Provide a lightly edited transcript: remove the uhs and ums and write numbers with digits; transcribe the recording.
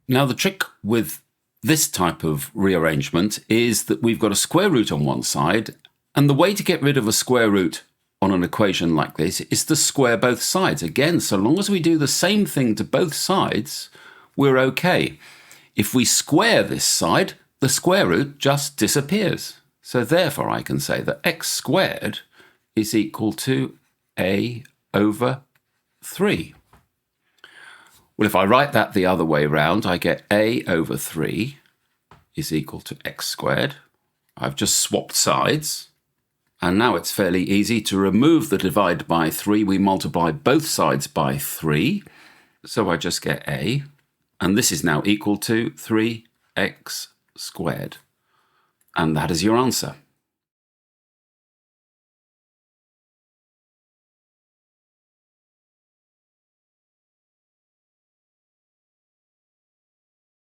Now, the trick with this type of rearrangement is that we've got a square root on one side, and the way to get rid of a square root on an equation like this is to square both sides. Again, so long as we do the same thing to both sides, we're okay. If we square this side, the square root just disappears. So therefore, I can say that x squared is equal to a over 3. Well, if I write that the other way round, I get a over 3 is equal to x squared. I've just swapped sides. And now it's fairly easy to remove the divide by 3. We multiply both sides by 3. So I just get a. And this is now equal to 3x squared. And that is your answer.